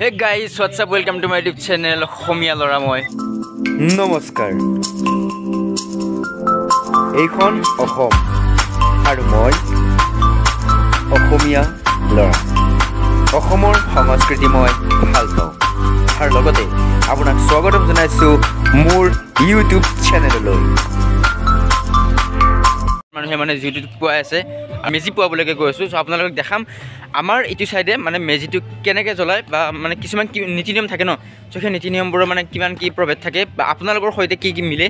Hey guys, what's up? Welcome to my YouTube channel. Homia Lora Moi. নমস্কাৰ এইখন অসম আৰু মই অসমীয়া ল'ৰা অসমৰ সংস্কৃতি মই ভাল পাওঁ আৰু লগতে আপোনাক স্বাগতম জনাইছোঁ মোৰ ইউটিউব চেনেললৈ মানুহে মানে যিটো পোৱা আছে মেজি পোৱাবলৈকে গৈ আছোঁ। চ' আপোনালোকক দেখাম আমাৰ এইটো চাইডে মানে মেজিটো কেনেকৈ জ্বলায় বা মানে কিছুমান নীতি নিয়ম থাকে ন। চ' সেই নীতি নিয়মবোৰৰ মানে কিমান কি প্ৰভেদ থাকে বা আপোনালোকৰ সৈতে কি কি মিলে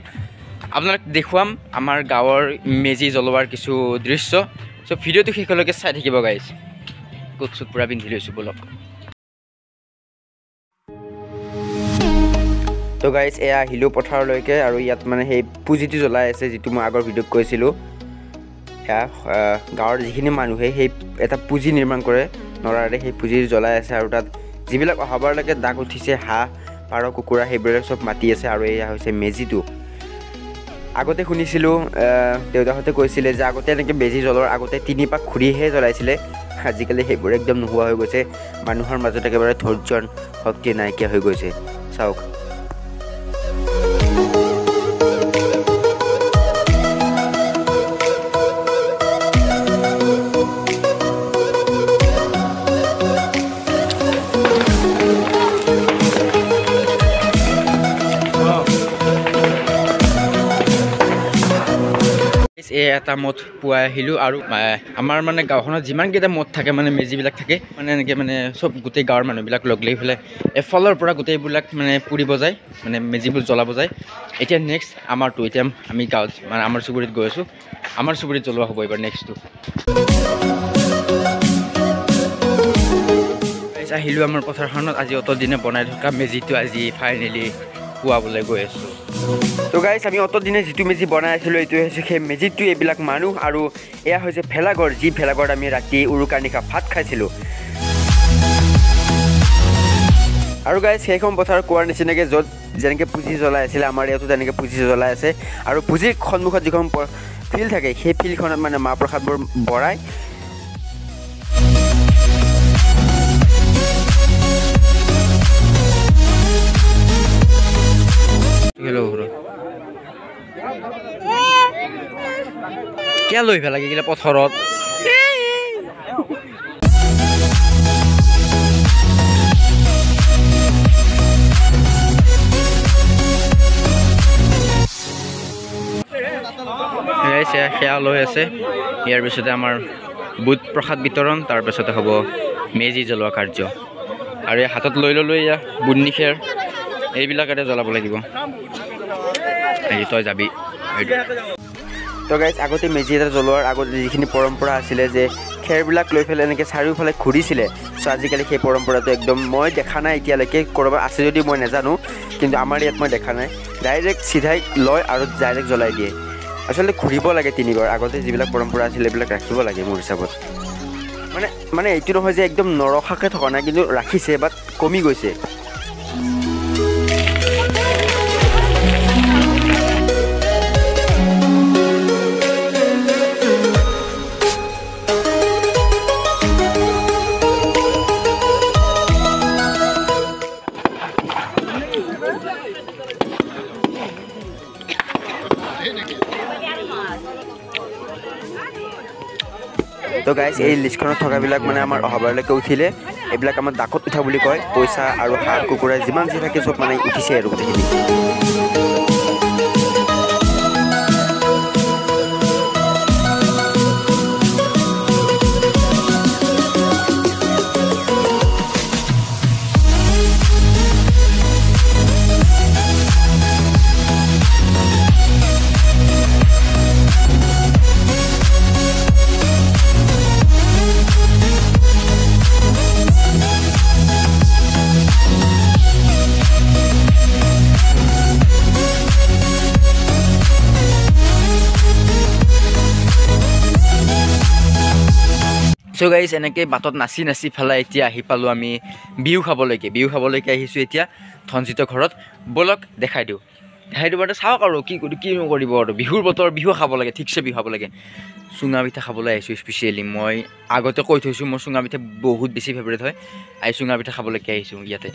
আপোনালোক দেখুৱাম আমাৰ গাঁৱৰ মেজি জ্বলোৱাৰ কিছু দৃশ্য। চ' ভিডিঅ'টো শেষলৈকে চাই থাকিব গাইজ। কোট চুট পূৰা পিন্ধি লৈছোঁ বলক। তো গাইজ এয়া আহিলোঁ পথাৰলৈকে আৰু ইয়াত মানে সেই পুজিটো জ্বলাই আছে যিটো মই আগৰ ভিডিঅ'ত কৈছিলোঁ। এয়া গাঁৱৰ যিখিনি মানুহে সেই এটা পুঁজি নিৰ্মাণ কৰে নৰাৰে সেই পুঁজি জ্বলাই আছে আৰু তাত যিবিলাক অহাবাৰলৈকে দাগ উঠিছে হাঁহ পাৰ কুকুৰা সেইবিলাক চব মাতি আছে আৰু এয়া হৈছে মেজিটো। আগতে শুনিছিলোঁ দেউতাহঁতে কৈছিলে যে আগতে এনেকৈ মেজি জ্বলোৱাৰ আগতে 3 পাক ঘূৰিহে জ্বলাইছিলে। আজিকালি সেইবোৰ একদম নোহোৱা হৈ গৈছে। মানুহৰ মাজত একেবাৰে ধৈৰ্য্যৰ শক্তি নাইকিয়া হৈ গৈছে। চাওক এটা মঠ পুৱাই আহিলোঁ আৰু আমাৰ মানে গাঁওখনত যিমানকেইটা মঠ থাকে মানে মেজিবিলাক থাকে মানে এনেকৈ মানে চব গোটেই গাঁৱৰ মানুহবিলাক লগ লাগি পেলাই এফালৰ পৰা গোটেইবিলাক মানে পুৰিব যায় মানে মেজিবোৰ জ্বলাব যায়। এতিয়া নেক্সট আমাৰটো এতিয়া আমি গাঁৱত মানে আমাৰ চুবুৰীত গৈ আছোঁ। আমাৰ চুবুৰীত জ্বলোৱা হ'ব এইবাৰ নেক্সটটো। আহিলোঁ আমাৰ পথাৰখনত আজি অত দিনে বনাই থকা মেজিটো আজি ফাইনেলি পুৱাবলৈ গৈ আছোঁ। তো গাইজ আমি অত দিনে যিটো মেজি বনাই আছিলোঁ এইটো হৈছে সেই মেজিটো এইবিলাক মানুহ আৰু এয়া হৈছে ভেলাঘৰ যি ভেলাঘৰত আমি ৰাতি উৰুকাৰ নিশা ভাত খাইছিলোঁ। আৰু গাইজ সেইখন পথাৰত কোৱাৰ নিচিনাকৈ য'ত যেনেকৈ পুঁজি জ্বলাই আছিলে আমাৰ ইয়াতো তেনেকৈ পুঁজি জ্বলাই আছে আৰু পুঁজিৰ সন্মুখত যিখন ফিল্ড থাকে সেই ফিল্ডখনত মানে মাহ প্ৰসাদবোৰ বঢ়াই কিয় লৈ পেলাই গেলে পথাৰত সেয়া লৈ আছে। ইয়াৰ পিছতে আমাৰ বুট প্ৰসাদ বিতৰণ, তাৰপিছতে হ'ব মেজি জ্বলোৱা কাৰ্য আৰু এই হাতত লৈ ল'লোঁ এয়া বুন্নি খেৰ এইবিলাকেৰে জ্বলাব লাগিব। তই যাবি তো গাইজ আগতে মেজি এটা জ্বলোৱাৰ আগতে যিখিনি পৰম্পৰা আছিলে যে খেৰবিলাক লৈ পেলাই এনেকৈ চাৰিওফালে ঘূৰিছিলে। চ' আজিকালি সেই পৰম্পৰাটো একদম মই দেখা নাই এতিয়ালৈকে, ক'ৰবাত আছে যদি মই নাজানো, কিন্তু আমাৰ ইয়াত মই দেখা নাই। ডাইৰেক্ট চিধাই লয় আৰু ডাইৰেক্ট জ্বলাই দিয়ে। আচলতে ঘূৰিব লাগে 3বাৰ। আগতে যিবিলাক পৰম্পৰা আছিলে এইবিলাক ৰাখিব লাগে মোৰ হিচাপত। মানে এইটো নহয় যে একদম নৰখাকৈ থকা নাই, কিন্তু ৰাখিছে বাট কমি গৈছে। তো গাইজ এই লিষ্টখনত থকাবিলাক মানে আমাৰ অহাবাৰলৈকে উঠিলে এইবিলাক আমাৰ ডাকত উঠা বুলি কয়। পইচা আৰু হাঁহ কুকুৰা যিমান যি থাকে চব মানে উঠিছে আৰু গোটেইখিনি। চ' গাইজ এনেকৈ বাটত নাচি নাচি পেলাই এতিয়া আহি পালোঁ আমি বিহু খাবলৈকে আহিছোঁ এতিয়া ধনজিতৰ ঘৰত। ব'লক দেখাই দিওঁ বাৰু চাওক আৰু কি নকৰিব আৰু বিহুৰ বতৰ বিহু খাব লাগে, ঠিকছে বিহু খাব লাগে। চুঙা পিঠা খাবলৈ আহিছোঁ স্পেচিয়েলি। মই আগতে কৈ থৈছোঁ মোৰ চুঙা পিঠা বহুত বেছি ফেভৰেট হয়। আজি চুঙা পিঠা খাবলৈকে আহিছোঁ ইয়াতে।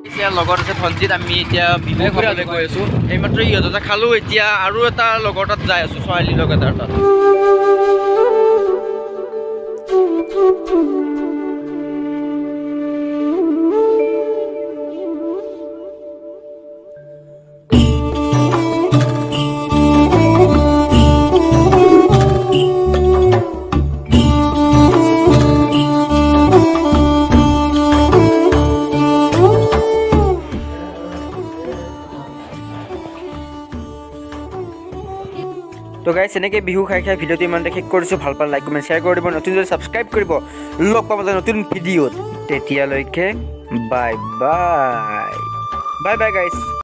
এতিয়া লগত আছে ধনজিত, আমি এতিয়া বিহু খাবলৈ গৈ আছোঁ। এইমাত্ৰ ইহঁত এটা খালোঁ, এতিয়া আৰু এটা লগৰ তাত যাই আছোঁ, ছোৱালীৰ লগত এটাৰ তাত। তো গাইছ এনেকৈ বিহু খাই খাই ভিডিঅ'টো ইমানতে শেষ কৰিছোঁ। ভাল পালে লাইক কমেণ্ট শ্বেয়াৰ কৰি দিব, নতুন যদি ছাবস্ক্ৰাইব কৰিব। লগ পাম এটা নতুন ভিডিঅ'ত, তেতিয়ালৈকে বাই বাই। বাই বাই গাইছ।